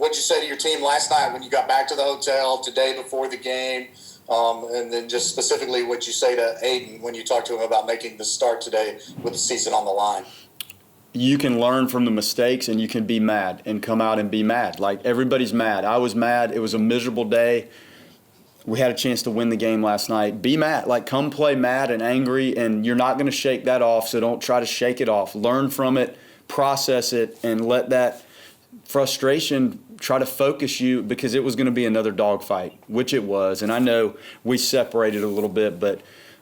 what'd you say to your team last night when you got back to the hotel, today before the game, and then just specifically what you say to Aiden when you talk to him about making the start today with the season on the line? You can learn from the mistakes, and you can be mad and come out and be mad. Like, everybody's mad. I was mad. It was a miserable day. We had a chance to win the game last night. Be mad. Like, come play mad and angry, and you're not going to shake that off, so don't try to shake it off. Learn from it, process it, and let that frustration try to focus you, because it was going to be another dogfight, which it was. And I know we separated a little bit, but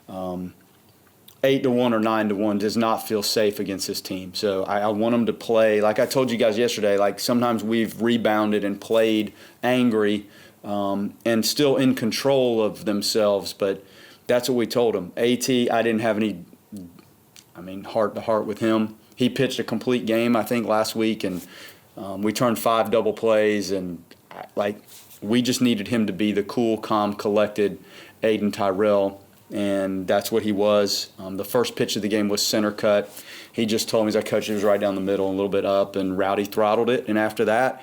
8-1 or 9-1 does not feel safe against this team. So I want them to play. Like I told you guys yesterday, like sometimes we've rebounded and played angry and still in control of themselves, but that's what we told them. AT, I didn't have any, heart-to-heart with him. He pitched a complete game, I think, last week, and we turned 5 double plays, and we just needed him to be the cool, calm, collected Aiden Tyrel, and that's what he was. The first pitch of the game was center cut. He just told me, he's like, Coach, it was right down the middle, a little bit up, and Rowdy throttled it. And after that,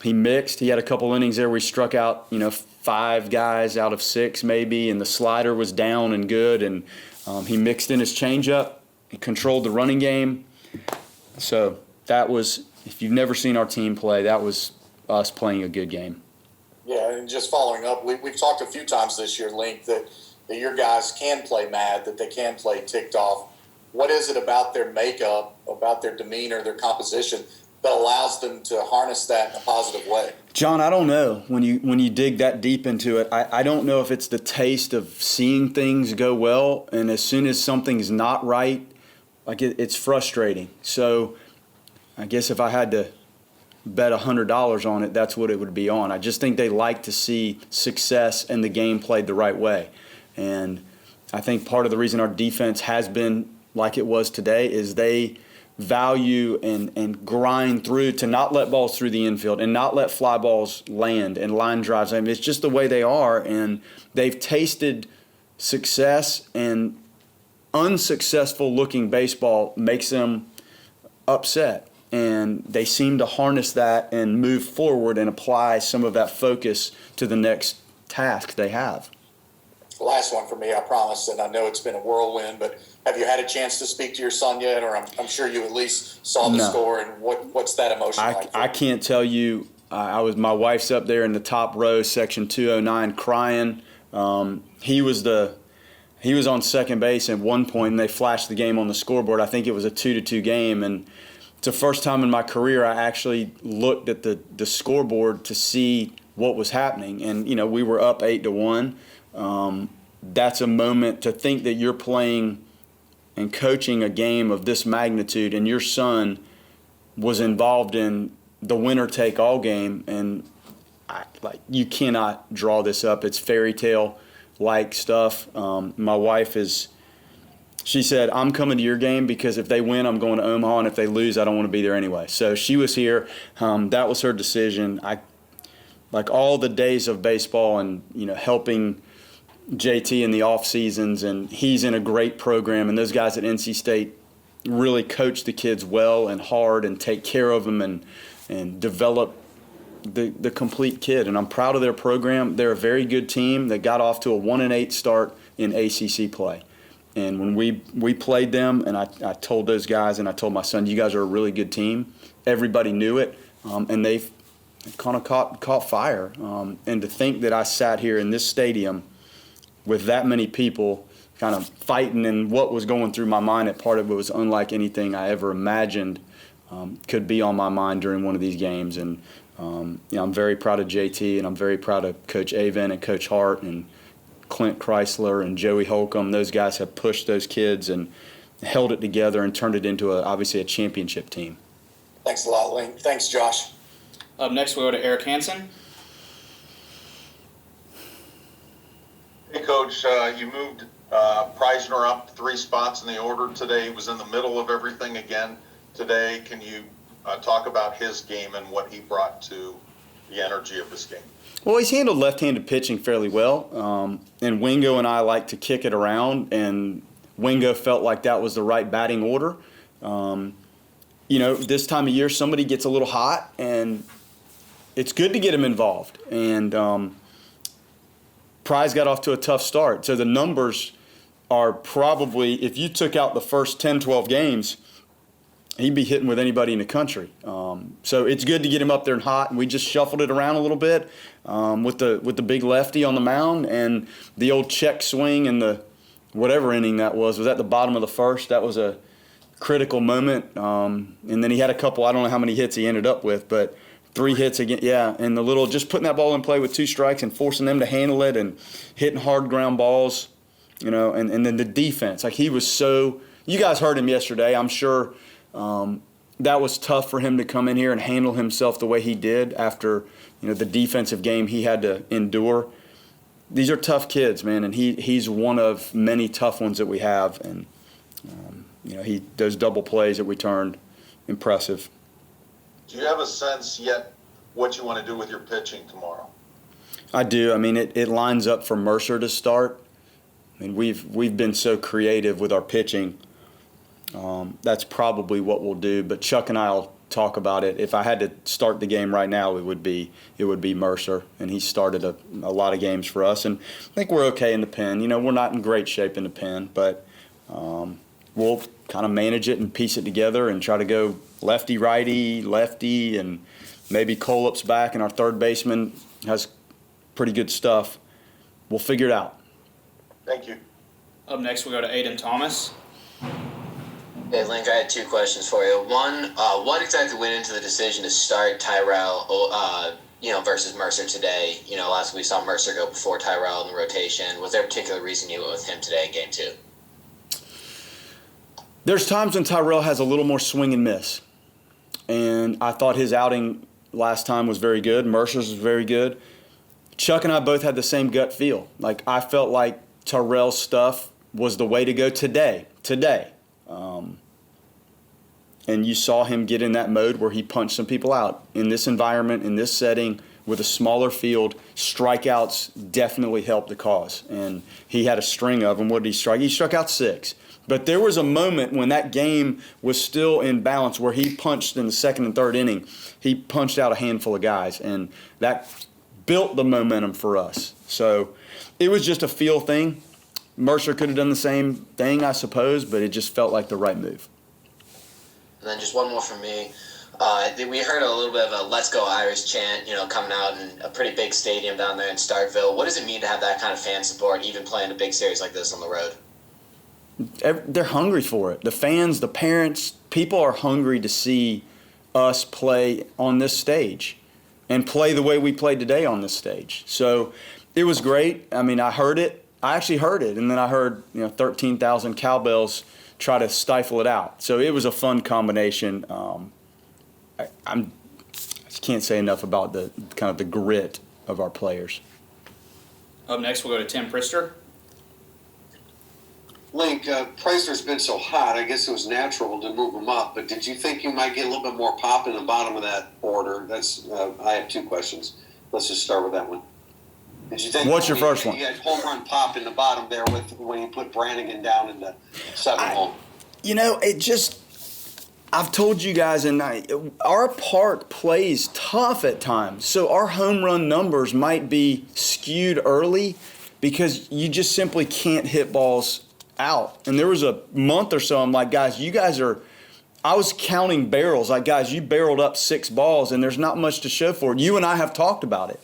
he mixed. He had a couple innings there where he struck out, 5 guys out of 6 maybe, and the slider was down and good, and he mixed in his changeup. He controlled the running game. So that was, if you've never seen our team play, that was us playing a good game. Yeah, and just following up, we've talked a few times this year, Link, that your guys can play mad, that they can play ticked off. What is it about their makeup, about their demeanor, their composition that allows them to harness that in a positive way? John, I don't know. When you dig that deep into it, I don't know if it's the taste of seeing things go well, and as soon as something's not right, it's frustrating. So I guess if I had to bet $100 on it, that's what it would be on. I just think they like to see success and the game played the right way. And I think part of the reason our defense has been like it was today is they value and grind through to not let balls through the infield and not let fly balls land and line drives. It's just the way they are, and they've tasted success, and unsuccessful looking baseball makes them upset. And they seem to harness that and move forward and apply some of that focus to the next task they have. Last one for me, I promise, and I know it's been a whirlwind, but have you had a chance to speak to your son yet? Or I'm sure you at least saw the score, and what's that emotion like? I can't tell you. My wife's up there in the top row, section 209, crying. He was on second base at one point, and they flashed the game on the scoreboard. I think it was a 2-2 game, and it's the first time in my career I actually looked at the scoreboard to see what was happening. And, we were up 8-1. That's a moment to think that you're playing and coaching a game of this magnitude, and your son was involved in the winner-take-all game, and you cannot draw this up. It's fairy tale-like stuff. My wife she said, I'm coming to your game because if they win, I'm going to Omaha, and if they lose, I don't want to be there anyway. So she was here. That was her decision. Like all the days of baseball and, helping JT in the off seasons, and he's in a great program, and those guys at NC State really coach the kids well and hard and take care of them and develop the complete kid. And I'm proud of their program. They're a very good team that got off to a 1-8 start in ACC play. And when we played them, and I told those guys, and I told my son, you guys are a really good team. Everybody knew it, and they've kind of caught fire. And to think that I sat here in this stadium with that many people kind of fighting, and what was going through my mind at part of it was unlike anything I ever imagined could be on my mind during one of these games. And I'm very proud of JT, and I'm very proud of Coach Avon and Coach Hart and Clint Chrysler and Joey Holcomb. Those guys have pushed those kids and held it together and turned it into obviously a championship team. Thanks a lot, Link. Thanks, Josh. Up next, we go to Eric Hansen. Hey, Coach, you moved Preisner up 3 spots in the order today. He was in the middle of everything again today. Can you talk about his game and what he brought to the energy of this game? Well, he's handled left-handed pitching fairly well, and Wingo and I like to kick it around, and Wingo felt like that was the right batting order. This time of year, somebody gets a little hot, and it's good to get him involved. And Prize got off to a tough start. So the numbers are probably, if you took out the first 10, 12 games, he'd be hitting with anybody in the country. So it's good to get him up there and hot. And we just shuffled it around a little bit with the big lefty on the mound and the old check swing in the whatever inning that was at the bottom of the first. That was a critical moment. And then he had a couple, I don't know how many hits he ended up with, but 3 hits again. Yeah, and the little, just putting that ball in play with 2 strikes and forcing them to handle it and hitting hard ground balls, you know, and then the defense. Like, he was so, you guys heard him yesterday, I'm sure. That was tough for him to come in here and handle himself the way he did after, you know, the defensive game he had to endure. These are tough kids, man, and he's one of many tough ones that we have. And, you know, those double plays that we turned, impressive. Do you have a sense yet what you want to do with your pitching tomorrow? I do. I mean, it lines up for Mercer to start. I mean, we've been so creative with our pitching. That's probably what we'll do. But Chuck and I will talk about it. If I had to start the game right now, it would be Mercer, and he started a lot of games for us. And I think we're okay in the pen. You know, we're not in great shape in the pen, but we'll kind of manage it and piece it together and try to go lefty, righty, lefty, and maybe Colup's back, and our third baseman has pretty good stuff. We'll figure it out. Thank you. Up next, we go to Aiden Thomas. Hey, Link, I had 2 questions for you. One, what exactly went into the decision to start Tyrel, versus Mercer today? You know, last week we saw Mercer go before Tyrel in the rotation. Was there a particular reason you went with him today in Game 2? There's times when Tyrel has a little more swing and miss. And I thought his outing last time was very good. Mercer's was very good. Chuck and I both had the same gut feel. Like, I felt like Tyrell's stuff was the way to go today. And you saw him get in that mode where he punched some people out. In this environment, in this setting, with a smaller field, strikeouts definitely helped the cause. And he had a string of them. What did he strike? He struck out 6. But there was a moment when that game was still in balance where he punched in the second and third inning. He punched out a handful of guys, and that built the momentum for us. So it was just a feel thing. Mercer could have done the same thing, I suppose, but it just felt like the right move. And then just one more from me. We heard a little bit of a "Let's Go Irish" chant, coming out in a pretty big stadium down there in Starkville. What does it mean to have that kind of fan support, even playing a big series like this on the road? They're hungry for it. The fans, the parents, people are hungry to see us play on this stage and play the way we played today on this stage. So it was great. I mean, I heard it. I actually heard it, and then I heard 13,000 cowbells try to stifle it out. So it was a fun combination. I just can't say enough about the kind of the grit of our players. Up next, we'll go to Tim Prister. Link, Preisner's been so hot, I guess it was natural to move him up, but did you think you might get a little bit more pop in the bottom of that order? That's I have 2 questions. Let's just start with that one. Did you think What's your first one? You had home run pop in the bottom there when you put Brannigan down in the 7th hole? I've told you guys, and our park plays tough at times. So our home run numbers might be skewed early because you just simply can't hit balls out. And there was a month or so, I'm like, guys, I was counting barrels. Like, guys, you barreled up 6 balls, and there's not much to show for it. You and I have talked about it.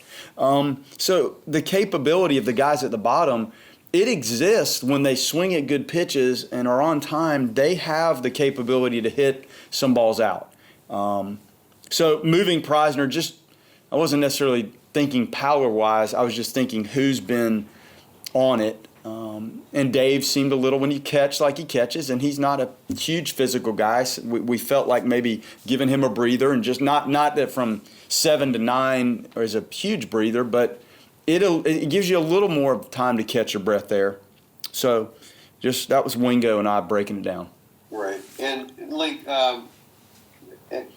So the capability of the guys at the bottom, it exists when they swing at good pitches and are on time. They have the capability to hit some balls out. So moving Preisner, I wasn't necessarily thinking power-wise. I was just thinking who's been on it. And Dave seemed a little, when you catch like he catches, and he's not a huge physical guy. So we felt like maybe giving him a breather, and just not that from 7 to 9 is a huge breather, but it gives you a little more time to catch your breath there. So that was Wingo and I breaking it down. Right. And Link,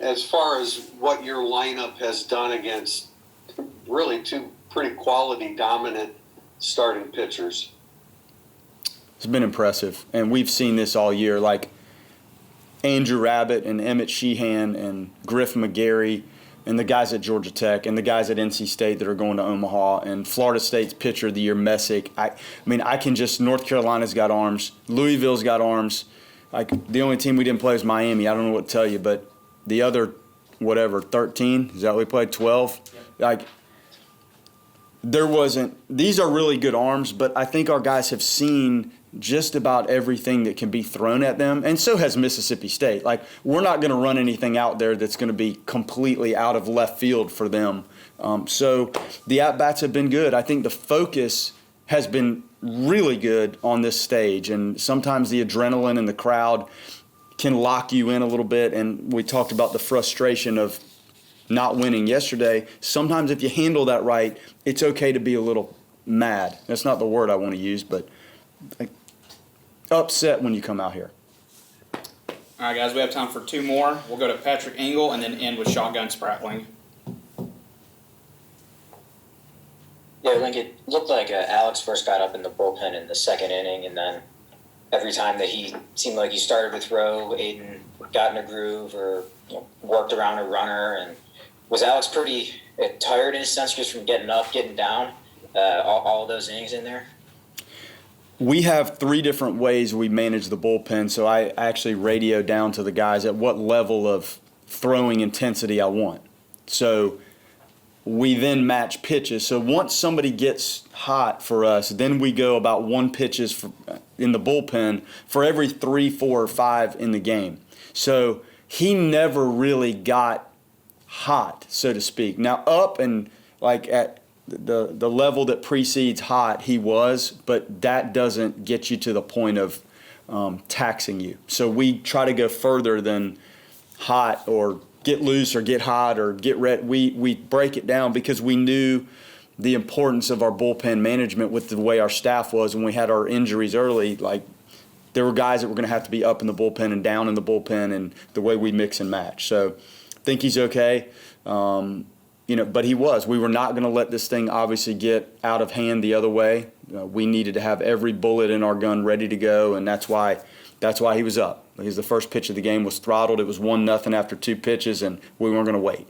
as far as what your lineup has done against really 2 pretty quality dominant starting pitchers, it's been impressive, and we've seen this all year. Like Andrew Rabbit and Emmett Sheehan and Griff McGarry, and the guys at Georgia Tech and the guys at NC State that are going to Omaha and Florida State's pitcher of the year, Messick. North Carolina's got arms. Louisville's got arms. Like, the only team we didn't play was Miami. I don't know what to tell you, but the other, 13, is that what we played, 12? Like, there wasn't – these are really good arms, but I think our guys have seen just about everything that can be thrown at them, and so has Mississippi State. Like, we're not going to run anything out there that's going to be completely out of left field for them. So the at-bats have been good. I think the focus has been really good on this stage, and sometimes the adrenaline in the crowd can lock you in a little bit, and we talked about the frustration of not winning yesterday. Sometimes if you handle that right, it's okay to be a little mad. That's not the word I want to use, but upset when you come out here. All right, guys, we have time for 2 more. We'll go to Patrick Engel and then end with Shotgun Spratling. Yeah, Link, it looked like Alex first got up in the bullpen in the second inning, and then every time that he seemed like he started to throw, Aiden got in a groove or worked around a runner. And was Alex pretty tired in a sense just from getting up, getting down, all of those innings in there? We have 3 different ways we manage the bullpen, so I actually radio down to the guys at what level of throwing intensity I want. So we then match pitches. So once somebody gets hot for us, then we go about 1 pitches in the bullpen for every 3, 4, or 5 in the game. So he never really got hot, so to speak. Now up and like at the level that precedes hot, he was, but that doesn't get you to the point of taxing you. So we try to go further than hot or get loose or get hot or get red. We break it down because we knew the importance of our bullpen management with the way our staff was when we had our injuries early. Like, there were guys that were going to have to be up in the bullpen and down in the bullpen, and the way we mix and match. So I think he's okay. But he was. We were not going to let this thing obviously get out of hand the other way. We needed to have every bullet in our gun ready to go, and that's why he was up. Because the first pitch of the game was throttled. It was 1-0 after 2 pitches, and we weren't going to wait.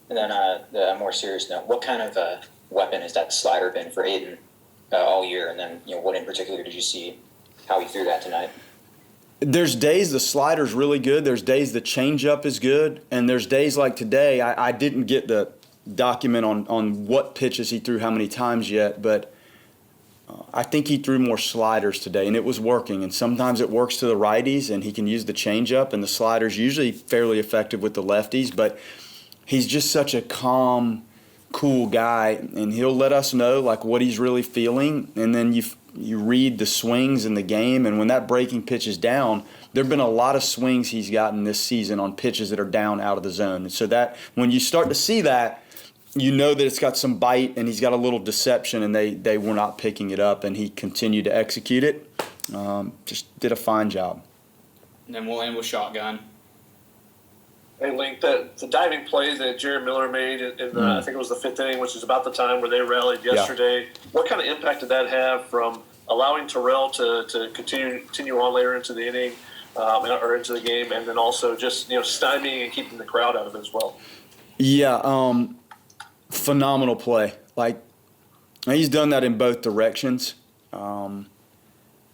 And then the more serious note, what kind of weapon has that slider been for Aiden all year? And then what in particular did you see how he threw that tonight? There's days the slider's really good. There's days the changeup is good. And there's days like today, I didn't get the document on what pitches he threw how many times yet, but I think he threw more sliders today, and it was working. And sometimes it works to the righties, and he can use the changeup, and the slider's usually fairly effective with the lefties. But he's just such a calm, cool guy, and he'll let us know like what he's really feeling. And then you read the swings in the game, and when that breaking pitch is down, there have been a lot of swings he's gotten this season on pitches that are down out of the zone. And so that when you start to see that, you know that it's got some bite, and he's got a little deception, and they were not picking it up, and he continued to execute it. Just did a fine job. And then we'll end with Shotgun. Hey, Link, the diving play that Jarrett Miller made in I think it was the 5th inning, which is about the time where they rallied yesterday. Yeah. What kind of impact did that have from allowing Tyrel to continue on later into the inning or into the game, and then also just stymieing and keeping the crowd out of it as well? Yeah, phenomenal play. Like, he's done that in both directions.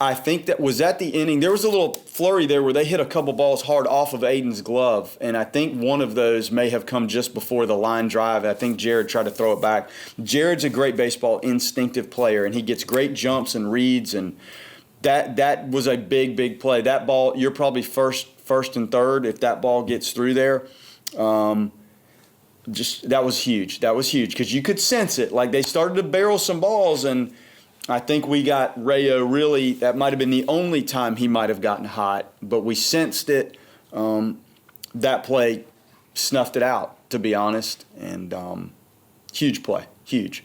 I think that was at the inning. There was a little flurry there where they hit a couple balls hard off of Aiden's glove, and I think one of those may have come just before the line drive. I think Jarrett tried to throw it back. Jarrett's a great baseball instinctive player, and he gets great jumps and reads, and that was a big play. That ball, you're probably first and third if that ball gets through there. That was huge. That was huge because you could sense it. Like, they started to barrel some balls, and I think we got Rayo really, that might have been the only time he might have gotten hot, but we sensed it. That play snuffed it out, to be honest, and huge play, huge.